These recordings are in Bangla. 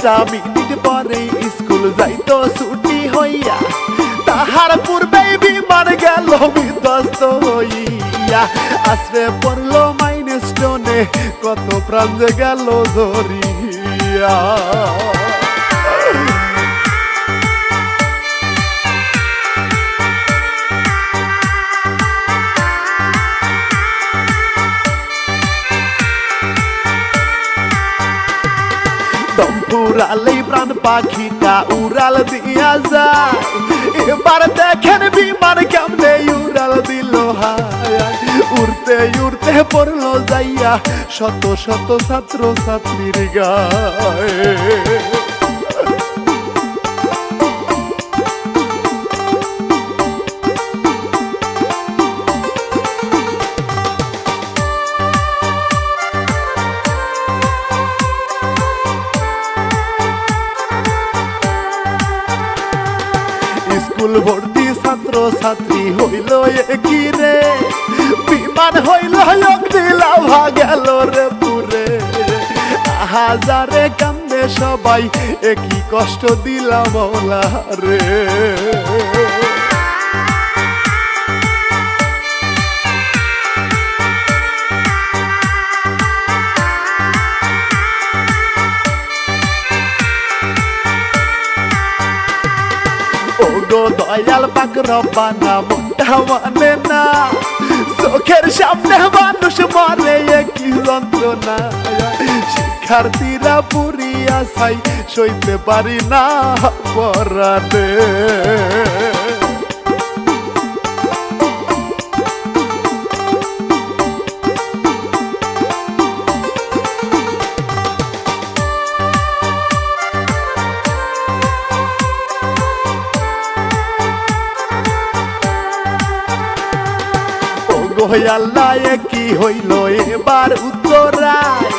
5টা মিনিট পরে স্কুল যাইতো ছুটি হইয়া, তাহার পূর্বেই বিমান গেল বিধ্বস্ত হইয়া। আশ্রে পড়লো মাইলস্টোনে, কত প্রাণ যে গেল ধরিয়া। উড়ালেই প্রাণ পাখিটা উড়াল দিয়া যায়, এবার দেখেন বিমান কেমনে উড়াল দিল হায়। উড়তে উড়তে পড়লো যাইয়া শত শত ছাত্র ছাত্রীর গায়ে। স্কুল ভর্তি ছাত্র ছাত্রী হইল একই রে, বিমান হইল অগ্নিলাভা গেল রে পুরে। হাজারে কান্দে সবাই, একই কষ্ট দিলাম মওলা রে। দয়াল পাক রব্বানা মনটা মানে না, চোখের সামনে মানুষ মরে কি যন্ত্রণা। শিক্ষার্থীরা পুরিয়া ছাই, সইতে পারি না পরাণে। আল্লাহ কি হইল এবার উত্তরায়,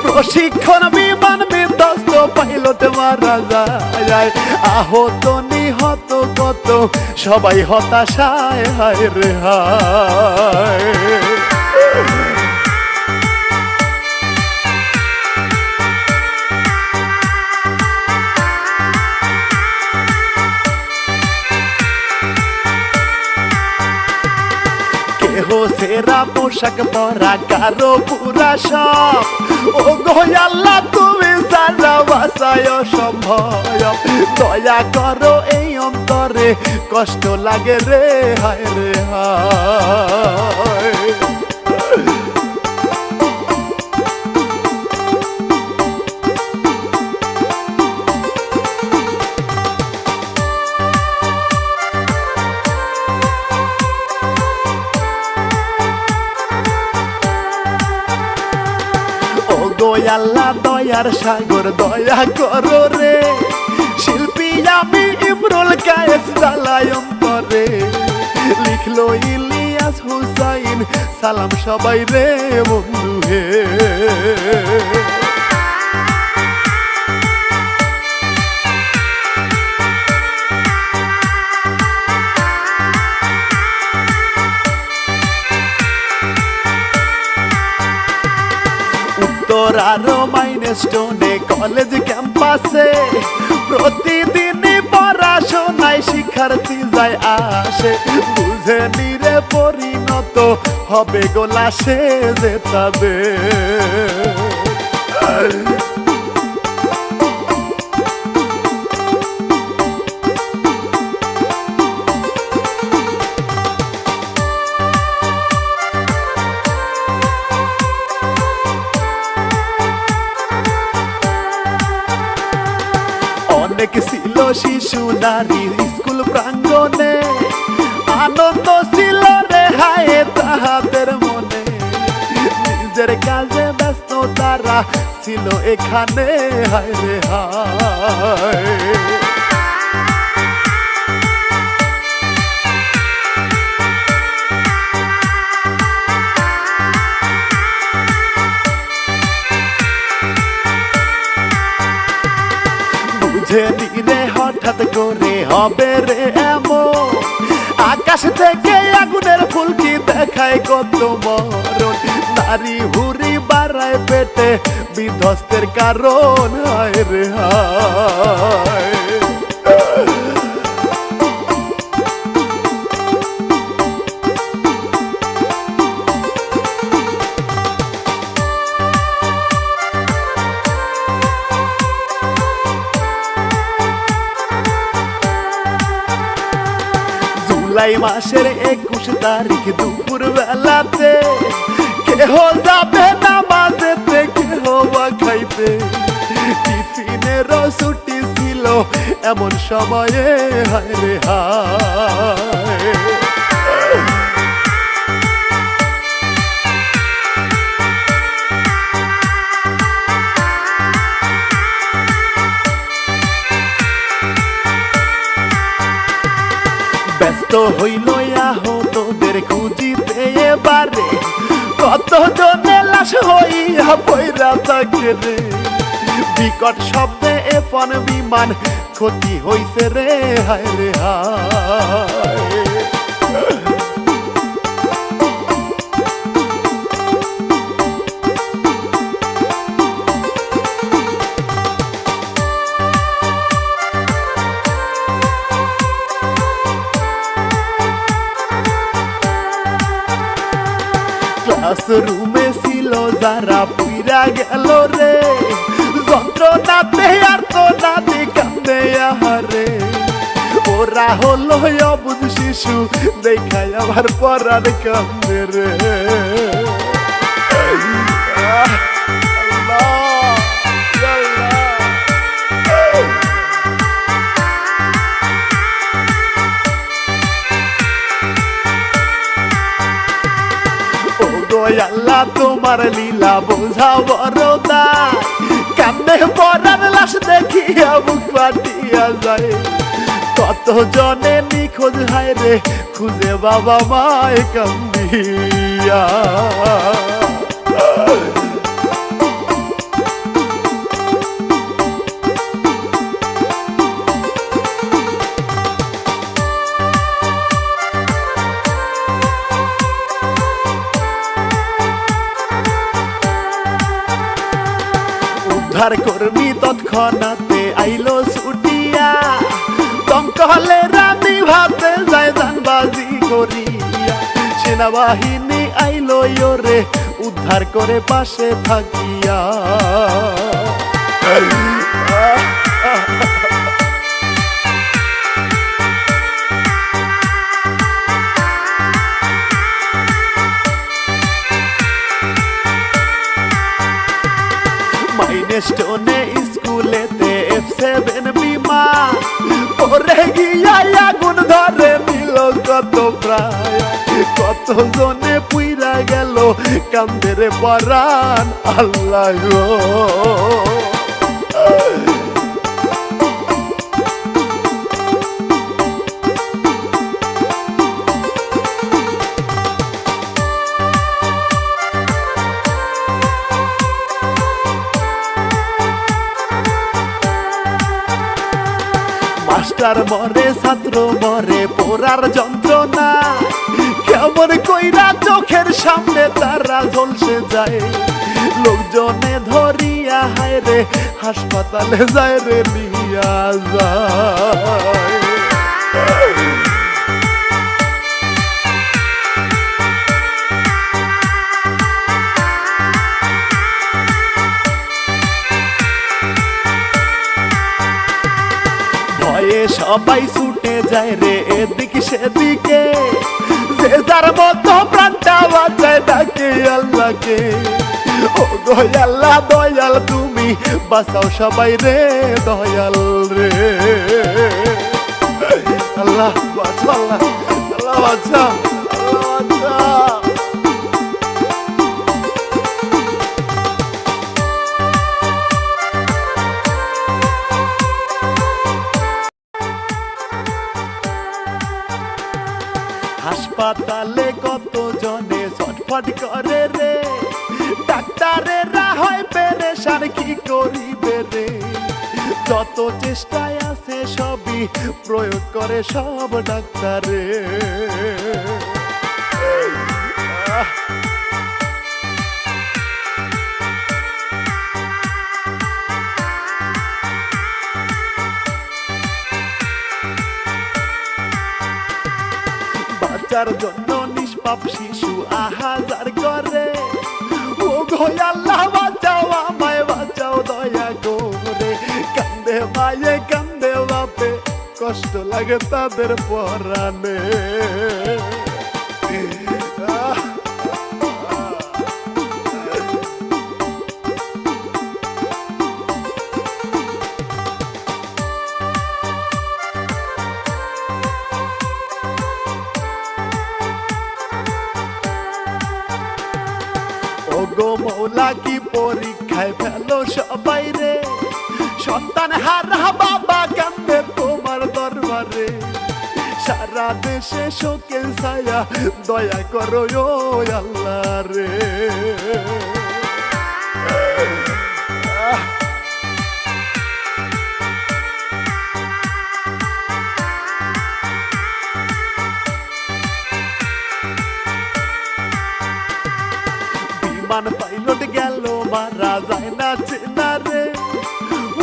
প্রশিক্ষণ বিমান বিধ্বস্ত পাইলট মারা যায়। আহত নিহত কত সবাই হতাশায়, হায় রে হায়। সেরা পোশাক পরা কারো পুরা সব, ও গো আল্লাহ তুমি সারা বাসায় সম্ভব। দয়া করো এই অন্তরে, কষ্ট লাগে রে হায় রে হায়। আল্লাহ দয়ার সাগর দয়া করো রে, শিল্পী আমি ইমরুল কায়েস জ্বালাই অন্তরে। লিখলো ইলিয়াস হুসাইন, সালাম সবাই রে বন্ধু হে। আরো মাইলস্টোনে কলেজ ক্যাম্পাসে, প্রতিদিনই পড়াশোনায় শিক্ষার্থী যায় আসে। বুঝে নিরে পরিণত হবে গোলাসে যে তাদের। অনেক ছিল শিশু নারী স্কুল প্রাঙ্গণে, আনন্দ ছিল রে হায় তাহাদের মনে। নিজের কাজে ব্যস্ত তারা ছিল এখানে, হায় রে হায়। বুঝে নিরে হঠাৎ করে হবে রে এমন, আকাশ থেকে আগুনের ফুলকি দেখায় কত মরণ, নারী হুরি বাড়ায় পেটে বিধ্বস্তের কারণ। হায় রে হায়, জুলাই মাসের 21 তারিখ দুপুর বেলাতে কেহ যাবে নামাজেতে, কেহ বা খাইতে। টিফিনেরও ছুটি ছিল এমন সময়ে। হায় রে হায়, ব্যস্ত হইল আহতদের খুঁজিতে এবারে, কত জনে লাশ হইয়া পইরা থাকে রে। বিকট শব্দে এফন বিমান ক্ষতি হইছে রে। হায় রে হায়, ক্লাসরুমে ছিল যারা পুইরা গেল রে, যন্ত্রণাতে আর তো নাতে কান্দে আহারে। ওরা হলো অবুঝ শিশু, দেখায় আবার পরার কান্দে রে। আল্লাহ তোমার লীলা বোঝা বড় দায়, কান্দে পরার লাশ দেখিয়া বুক ফাটিয়া যায়। কত জনে নিখোঁজ, হায় রে খুঁজে বাবা মায় কান্দিয়া। উদ্ধার কর্মী তৎক্ষণাতে আইলো ছুটিয়া, দমকলে রানী ভাতে যায় জানবাজি করিয়া। সেনাবাহিনী আইলো রে উদ্ধার করে পাশে থাকিয়া। মাইলস্টোনে স্কুলেতে F7 বিমান পরে গিয়া আগুন ধরে নিল কত প্রায়। কত জনে পুইরা গেল কান্দে রে পরাণ। আল্লাহ গো, মাস্টার মরে, ছাত্র মরে, পোড়ার যন্ত্রণা কেমন কইরা চোখের সামনে তারা ঝলসে যায়। লোকজনে ধরিয়া হায় রে হাসপাতালে যায় রে নিয়া যায়। ভয়ে সবাই ছুটে যায় রে এদিকে সেদিকে, যে যার মতো প্রাণটা বাঁচায় ডাকে আল্লাহকে। ও গো আল্লাহ দয়াল তুমি বাঁচাও সবাই রে দয়াল রে। আল্লাহ বাঁচাও, আল্লাহ আল্লাহ বাঁচাও, আল্লাহ বাঁচাও। হাসপাতালে কত জনে ছটফট করে রে, ডাক্তারেরা হয় পেরেশান কি করিবে রে। যত চেষ্টায় আছে সবই প্রয়োগ করে সব ডাক্তারে। বাঁচার জন্য নিষ্পাপ শিশু আহাজার করে, ও গো আল্লাহ বাঁচাও আমায় বাঁচাও দয়া করে। কান্দে মায়ে কান্দে বাপে, কষ্ট লাগে তাদের পরাণে। ওগো মৌলা কি পরীক্ষায় ফেলো সবাই রে, সন্তান হারা বাবা কান্দে তোমার দরবারে। সারা দেশে শোকের ছায়া, দয়া করো ও আল্লাহ রে। বিমান পাইলট গেল মারা যায় না চেনা রে,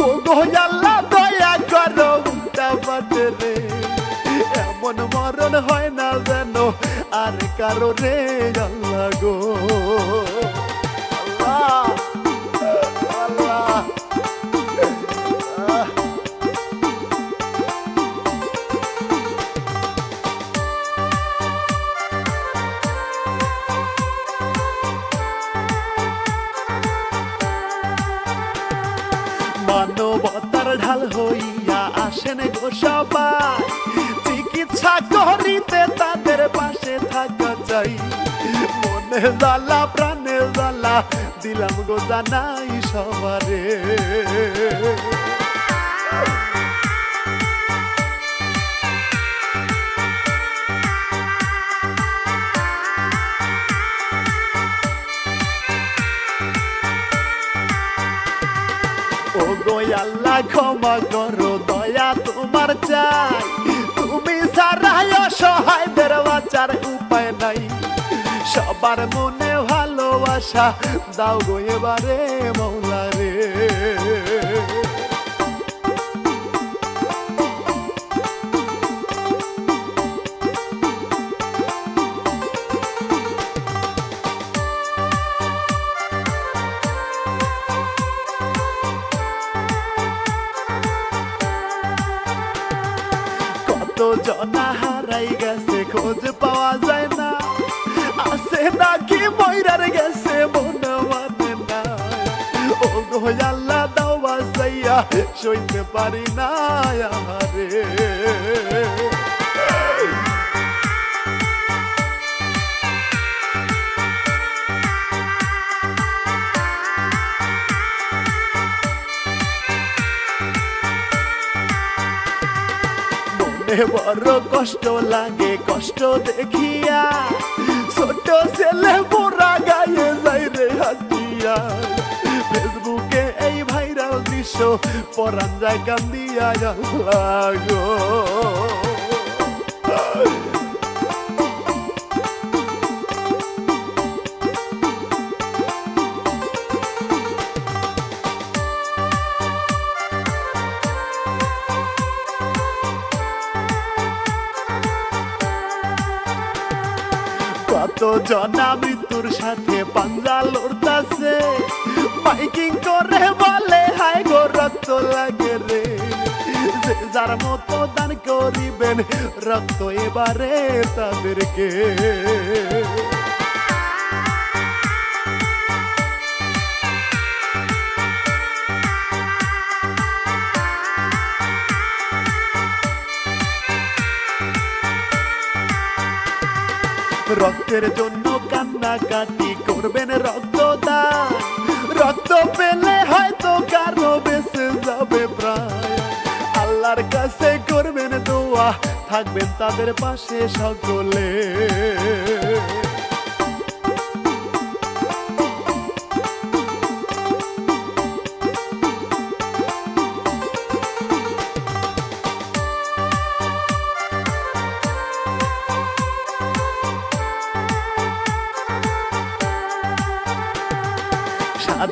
ও গো আল্লাহ দয়া করো উল্টা পাটে রে। এমন মরণ হয় না যেন আর কারো রে আল্লাহ গো। আল্লাহ আল্লাহ মানবতার ঢাল হইয়া আসেন গো সবাই, চিকিৎসা করিতে তাদের পাশে থাকা চাই। মনে জ্বালা প্রাণে জ্বালা দিলাম গো জানাই সবারে। ও গো আল্লাহ ক্ষমা করো দয়া তোমার চাই, তুমি সারাই অসহায়দের বাঁচার উপায় নাই। সবার মনে ভালোবাসা দাও গো এবারে মৌলা রে। জনা হারাই গেছে খোঁজ পাওয়া যায় না, আছে নাকি ময়রার গেছে মনে মানে না। ও গো আল্লাহ দাও বাঁচাইয়া সইতে পারি না রে। বড় কষ্ট লাগে কষ্ট দেখিয়া, ছোট ছেলে মোরা গায়ে যাই রে হাতিয়া। ফেসবুকে এই ভাইরাল দৃশ্য পরান যায় কান্দিয়া আল্লাহ গো। কত জনা মৃত্যুর সাথে পাঞ্জা লড়তাছে, মাইকিং করে বলে হায় গো রক্ত লাগে রে। যে যার মতো দান করিবেন রক্ত এবারে তাদেরকে। রক্তের জন্য কান্নাকাটি করবেন রক্তদান, রক্ত পেলে হয়তো কারো বেঁচে যাবে প্রায়। আল্লাহর কাছে করবেন দোয়া, থাকবেন তাদের পাশে সকলে।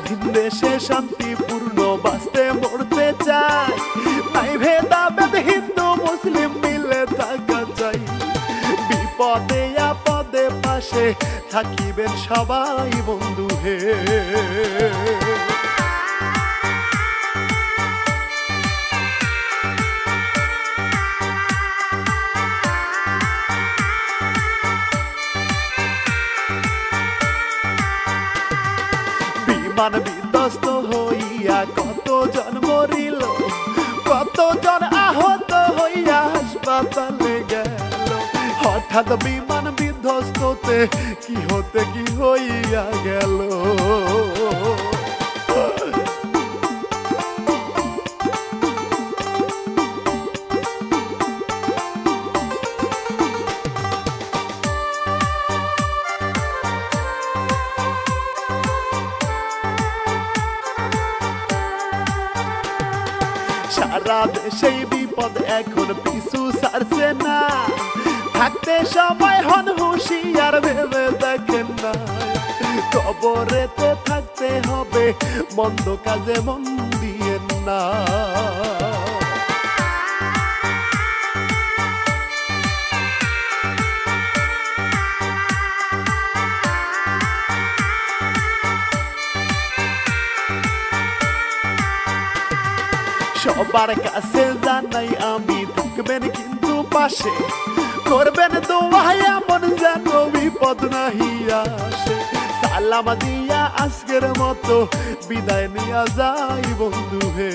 স্বাধীন দেশে শান্তিপূর্ণ বাঁচতে মরতে চাই, নাই ভেদাভেদ হিন্দু মুসলিম মিলে থাকা চাই। বিপদে আপদে পাশে থাকিবেন সবাই বন্ধু হে। বিমান বিধ্বস্ত হইয়া কতজন মরিল, কতজন আহত হইয়া হাসপাতালে গেল। হঠাৎ বিমান বিধ্বস্ততে কি হতে কি হইয়া গেল। সারা দেশেই বিপদ এখন পিছু ছাড়ছে না, থাকতে সময় হন হুঁশিয়ার ভেবে দেখেন না। কবরেতে থাকতে হবে মন্দ কাজে মন দিয়েন না। সবার কাছে জানাই আমি, থাকবেন কিন্তু পাশে, করবেন দোয়া এমন যেন বিপদ নাহি আসে। সালাম দিয়া আজকের মতো বিদায় নিয়া যাই বন্ধু হে।